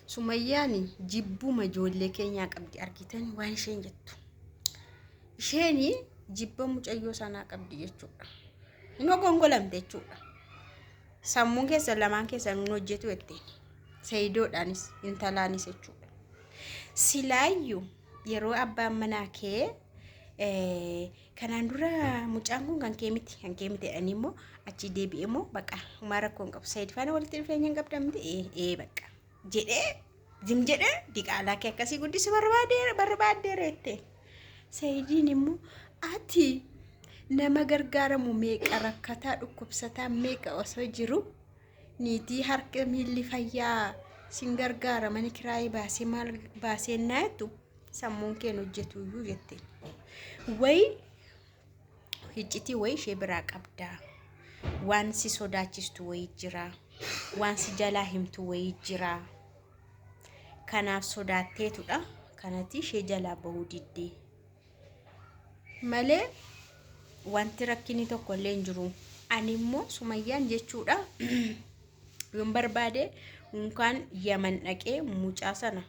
Sumayyaani jibbuma ijoollee keenyaa qabdi argitan waan isheen jettu. Isheeni jibba mucayyoo sanaa qabdi jechuudha. Inni gongolamte jechuudha. Sammuun keessan lamaan keessan nun hojjetu jetteen. Seeyidoodhaanis intalaanis jechuudha. Silaayyuu yeroo abbaan manaa kee kanaan dura mucaan kun kan kee miti jedhanii immoo achi deebi'ee immoo baqa humaa rakkoon qabu. Seeyid faana walitti dhufeenya hin qabdamti baqa. jedhee diqaalaa kee akkasii guddisi barbaadeera jettee. Seeyidiin immoo ati nama gargaaramu meeqa rakkataa dhukkubsataa meeqa osoo jiru niitii harka miilli fayyaa sin gargaara mana kiraayii baasee maal baasee naatu sammuun keen hojjetuyyuu jette. Way hiccitii way ishee biraa qabdaa. Waan si sodaachistu way jira. Waan si jalaa himtu way jira. Kanaaf sodaatteetudha. Kanatti ishee jalaa bahuu diddee. Malee wanti rakkini tokko illee hin jiru. Ani immoo Sumayyaan jechuudha. Yoon barbaade unkaan Yaman dhaqee mucaa sana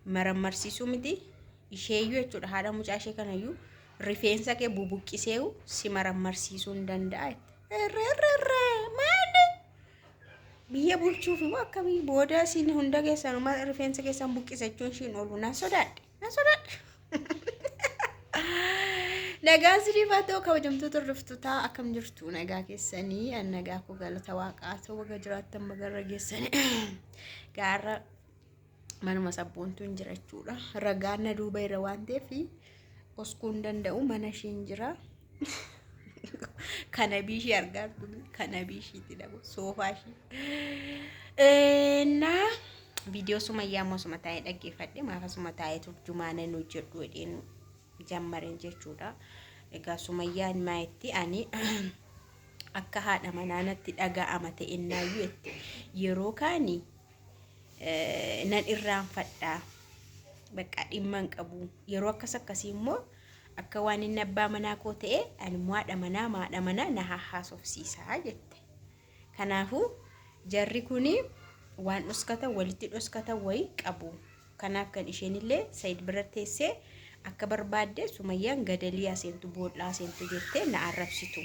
marammarsiisuu miti. Isheeyyuu jechuudha haadha mucaa ishee kanayyuu rifeensa kee bubuqqiseewu si marammarsiisuu hin danda'a. Maali? Biyya bulchuuf immoo akkamii booda isin hunda keessan rifeensa keessan buqqisachuun ishiin oolu na sodaadhe. Nagaan siriifatoo kabajamtoota hordoftoota akkam jirtu nagaa keessanii nagaa koo galata waaqaa ta'u waga jiraattan magarra geessanii gaara manuma sabboontu hin jira jechuudha. Ragaan na duuba irra waan ta'eef oskuu hin danda'u mana ishee hin jira. Kana biishii argaa turte kana biishiitti dhabu soofaa ishee. Na viidiyoo Sumayyaa mosuma taa'ee dhaggeeffadhe maafasuma taa'ee turjumaana nu jedhu jedheen jammaren jechuudha. Egaa Sumayyaan maayitti ani akka haadha manaanatti dhaga'ama ta'ennaayyuu jette yeroo kaanii nan irraanfadhaa bakka dhimma hin qabu. Yeroo akkasii immoo akka waan inni abbaa manaa koo ta'e ani immoo haadha manaa na haasofsiisaa jette. Kanaafuu jarri kuni waan dhoskata walitti dhoskata wayi qabu. Kanaaf kan isheen illee Saayid bira teessee akka barbaadde Sumayyaan gadalii seentu boodhaa seentu jettee na arrabsitu.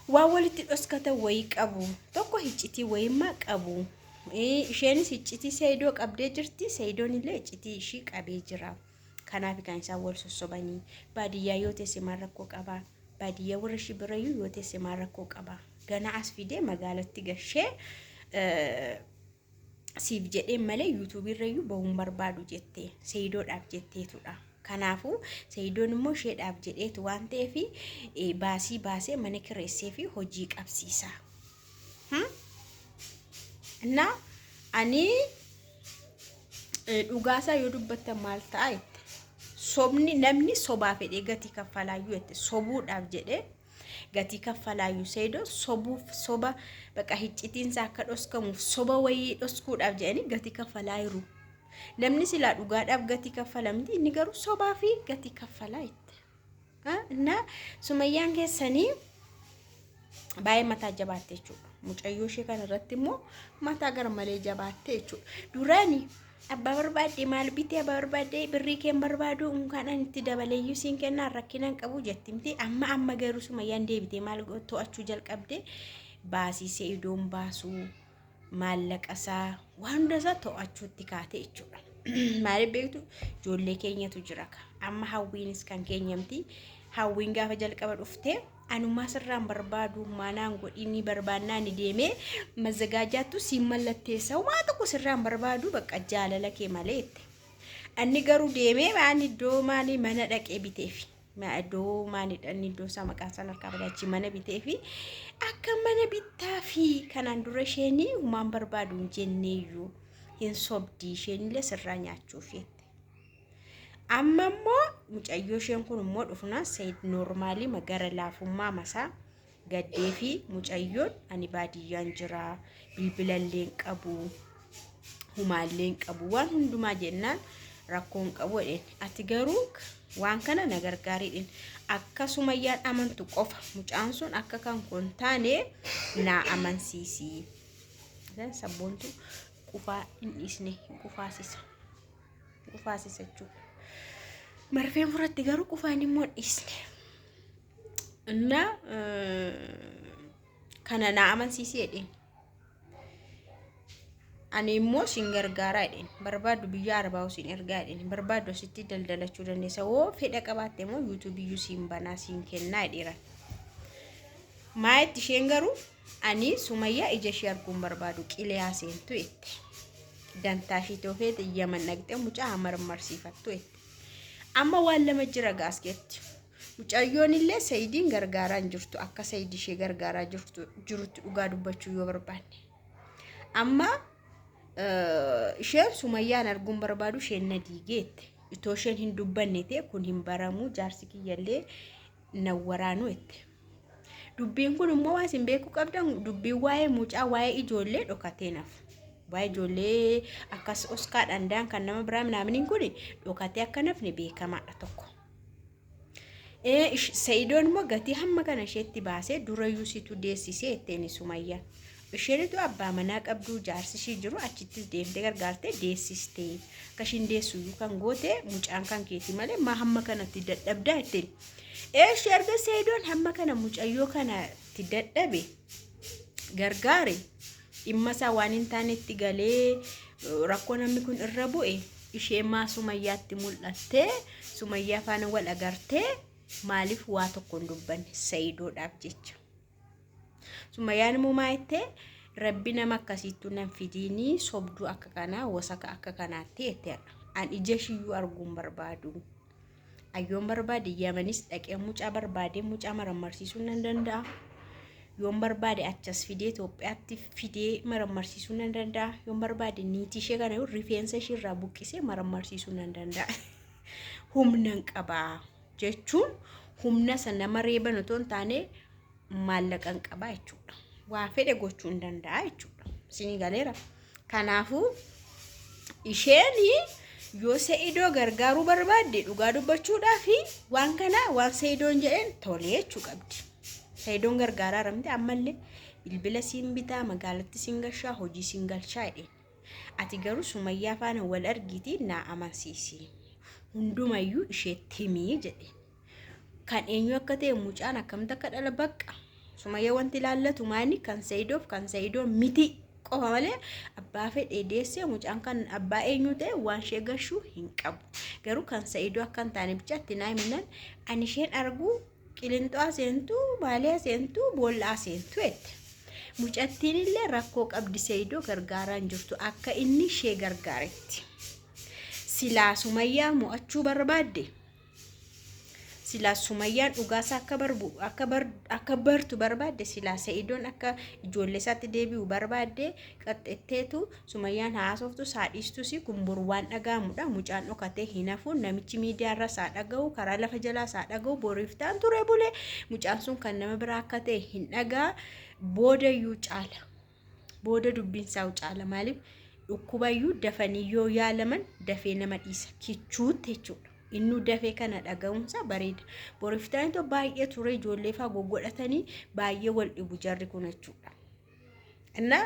Waan walitti dhoskata wayi qabu tokko hiccitii wayimmaa qabu. Isheenis hiccitii Saayidoo qabdee jirti. Saayidoon illee hiccitii ishii qabee jira. Kanaaf kan isaan wal sossobanii baadiyyaa yoo teesse maal rakkoo qaba. Baadiyyaa warra ishii birayyuu yoo teesse maal rakkoo qaba. Gana as fidee magaalatti gashee siif jedhee malee yuutuubiirrayyuu bahuun barbaadu jettee Saayidoodhaaf jetteetudha. Kanaafuu Saayidoon immoo isheedhaaf jedheetu waan ta'eef baasee mana kireessee fi hojii qabsiisa. Na ani dhugaasaa yoo dubbattan maal ta'a jette. Sobni namni sobaa fedhee gatii kaffalaayyuu jette sobuudhaaf jedhee gatii kaffalaayyuu Saayidoo soba baqa hiccitiinsa akka dhoskamuuf soba wayii dhoskuudhaaf jedhanii gatii kaffalaa jiru. Namni silaa dhugaadhaaf gatii kaffalamti inni garuu sobaa fi gatii kaffalaa jette. Na Sumayyaan keessanii baay'ee mataa jabaatte jechuudha. Mucayyoo ishee kana irratti immoo mataa gar malee jabaatte jechuudha. Duraani abbaa barbaadde maal bitee abbaa barbaadde birrii keen barbaadu unkaan itti dabaleeyyuu siin kennaa rakkinaan qabu jettimti. Amma garuu Sumayyaan deebitee maal to'achuu jalqabde baasii Saayidoon baasuu maallaqasaa waan hundasaa to'achuutti kaate jechuudha. Maaliif beektu ijoollee keenyatu jira. Amma hawwiinis kan keenyamti. Hawwiin gaafa jalqaba dhuftee anumaa sirraan barbaadu maanaan godhini barbaannaan deemee mazagaajaattu siin mallatteessa waa tokko sirraan barbaadu bakka jaalala kee maleette. Anni garuu deemee waan iddoo maanii mana dhaqee biteefi iddoo maaniidhaan iddoo isaa maqaan sana harkaa fagaachi mana biteefi akka mana bittaa fi kanaan dura isheenii humaan barbaadu hin jenneeyyuu hin sobdii isheenillee sirraa nyaachuuf jette. Amma immoo mucayyoo isheen kun immoo dhufna Saayid noormaalii magara laafummaa masaa gaddee fi mucayyoon ani baadiyyaan jira bilbilallee qabu humaallee qabu waan hundumaa jennaan rakkoon qabu jedheen. Ati garuu waan kana na gargaariidhaan akka Sumayyaan amantu qofa mucaan sun akka kan kun taane na amansiisi. Sabboontu qufaa hin dhiisne qufaasisa jechuudha. Marfeen furratti garuu qufaan immoo dhiisne. Inna kana na amansiisee jedheen. Ani immoo sin gargaaraa jedheen. Barbaadu biyya arbaa sin ergaa jedheen. Barbaadu asitti daldalachuu dandeessa. Woo fedha qabaatte immoo YouTube iyyuu sin banaa sin kennaa jedheera. Maayetti isheen garuu ani Sumayyaa ija ishee arguun barbaadu qilee seentu itti. Dantaa ishee toofeeti Yaman dhaqxee mucaa marmarsiifattu itti. Amma waan lama jira gaaskeetti. Mucayyoon illee Sayidiin gargaaraa jirtu akka Sayid ishee gargaaraa jirutti dhugaa dubbachuu yoo barbaanne. Amma isheen Sumayyaan arguun barbaadu isheen na diigeette. Itoo isheen hin dubbanne ta'e kun hin baramuu jaarsi kiyyallee na waraanu itti. Dubbiin kun immoo waan isin beekuu qabdan dubbiin waa'ee mucaa waa'ee ijoollee dhokatee nafu. Waa'ee ijoollee akkas Oskaar dhandaan kan nama biraa naamniin kun dhokatee akka nafne beekamaadha tokko. Sayidoon immoo gatii hamma kana isheetti baasee durayyuu situ deessisee ittiin Sumayyaan. Isheenitu abbaa manaa qabduu jaarsi ishee jiru achittis deemtee gargaartee deessistee. Akkashiin deessuyyuu kan goote mucaan kan keeti malee maa hamma kanatti dadhabdaa ittiin. Erga Sayidoon hamma kana mucayyoo kanatti dadhabe gargaare dhimma isaa waan hin taanetti galee rakkoo namni kun irra bu'e ishee maa Sumayyaatti mul'attee Sumayyaa faana wal agartee maaliif waa tokko hin dubbanne Sayidoodhaaf jecha. Sumayyaan immoo maayittee rabbi nama akkasiittuu nan fidiinii sobduu akka kanaa wasaka akka kanaatti jettee an ija ishiyyuu arguun barbaadu. Ayyoon barbaade Yamanis dhaqee mucaa barbaade mucaa marmarsiisuu nan danda'a. Yoon barbaade achas fidee Itoophiyaatti fidee marmarsiisuu nan danda'a. Yoon barbaade niitii ishee kana rifeensa ishee irraa buqqisee marmarsiisuu nan danda'a. Humnan qabaa jechuun humna sana nama reeban otoo hin taane maallaqan qabaa jechuudha. Waa fedhe gochuu hin danda'a jechuudha. Isin galeera. Kanaafuu isheen yoo Sayidoo gargaaruu barbaadde dhugaa dubbachuudhaaf waan kana waan Sayidoon jedheen tolee jechuu qabdi. Sayidoon gargaaraa ramte ammallee bilbila siin bitaa magaalatti siin galchaa hojii siin galchaa jedheen. Ati garuu Sumayyaa faana wal argiitii naa amansiisi. Hundumayyuu isheetti himii jedheen. Kan eenyu akka ta'e mucaan akkamitti akka dhala bakka. Sumayyaa wanti ilaallatu maani kan Sayidoof kan Sayidoon miti. Qofa malee abbaa fedhee deessee mucaan kan abbaa eenyu ta'e waan ishee gashuu hin qabu. Garuu kan Sayidoo akka hin taane bichaatti naa himinaan ani isheen arguu qilinxoo seentuu baalee seentuu boollaa seentuu jette. Mucattiin illee rakkoo qabdi Sayidoo gargaaraa jirtu akka inni ishee gargaaretti. Silaa Sumayyaa mo'achuu barbaadde. Silaa Sumayyaan dhugaasa akka bartu barbaadde silaa Sayidoon akka ijoollee isaatti deebi'u barbaadde qaxxetteetu Sumayyaan haasoftu saadhiistu si kumbur waan dhagaamudha mucaan dhokatee hin hafu namichi miidiyaarra saa dhaga'u karaa lafa jalaa saa dhaga'u boriiftaan ture bulee mucaan sun kan nama biraa akka ta'e hin dhagaa boodayyuu caala booda dubbiinsaa caala maaliif dhukkubayyuu dafanii yoo yaalaman dafee nama dhiisa kichuutti jechuudha. Innu dafee kana dhaga'umsa bareeda. Boriiftaan to baay'ee ture ijoollee faa goggodhatanii baay'ee wal dhibu jarri kun jechuudha. Inna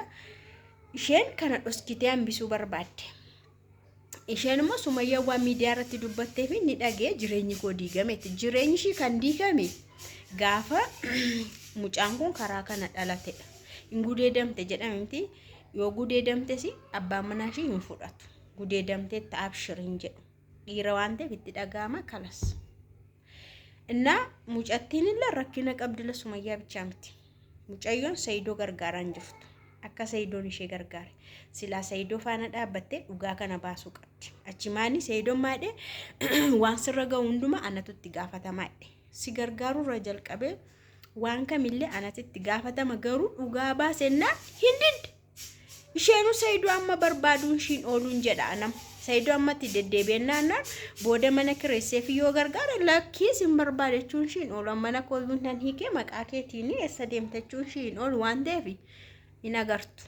isheen kana dhoskitee hambisuu barbaadde. Isheen immoo Sumayyaa waan miidiyaa irratti dubbattee fi ni dhagee jireenyi koo diigametti. Jireenyi ishii kan diigame gaafa mucaan kun karaa kana dhalatedha. Hin gudeedamte jedhame miti. Yoo gudeedamtes abbaan manaa ishii hin fudhatu. Gudeedamtee abshiriin jedhu. Dhiira waan ta'eef itti dhaga'ama kalas. Inna mucattiin illee rakkina qabdila Sumayyaa bichaa miti. Mucayyoon Sayidoo gargaaraan jirtu. Akka Sayidoon ishee gargaare. Silaa Sayidoo faana dhaabbattee dhugaa kana baasuu qabdi. Achimaanii Sayidoon maadhee waan sirra ga'u hunduma anatu itti gaafatamaadhe. Si gargaaruu irra jalqabee waan kamillee anatu itti gaafatama garuu dhugaa baasennaa hin didde. Isheenuu Sayidoo amma barbaaduun ishiin ooluun jedha anam. Sayidoo ammatti deddeebi'ennaan booda mana kireesseef yoo gargaara lakkiis hin barbaadechuun ishiin oolu mana kooyyuun nan hiikee maqaa keetiin eessa deemtachuun ishiin oolu waan ta'eef hin agartu.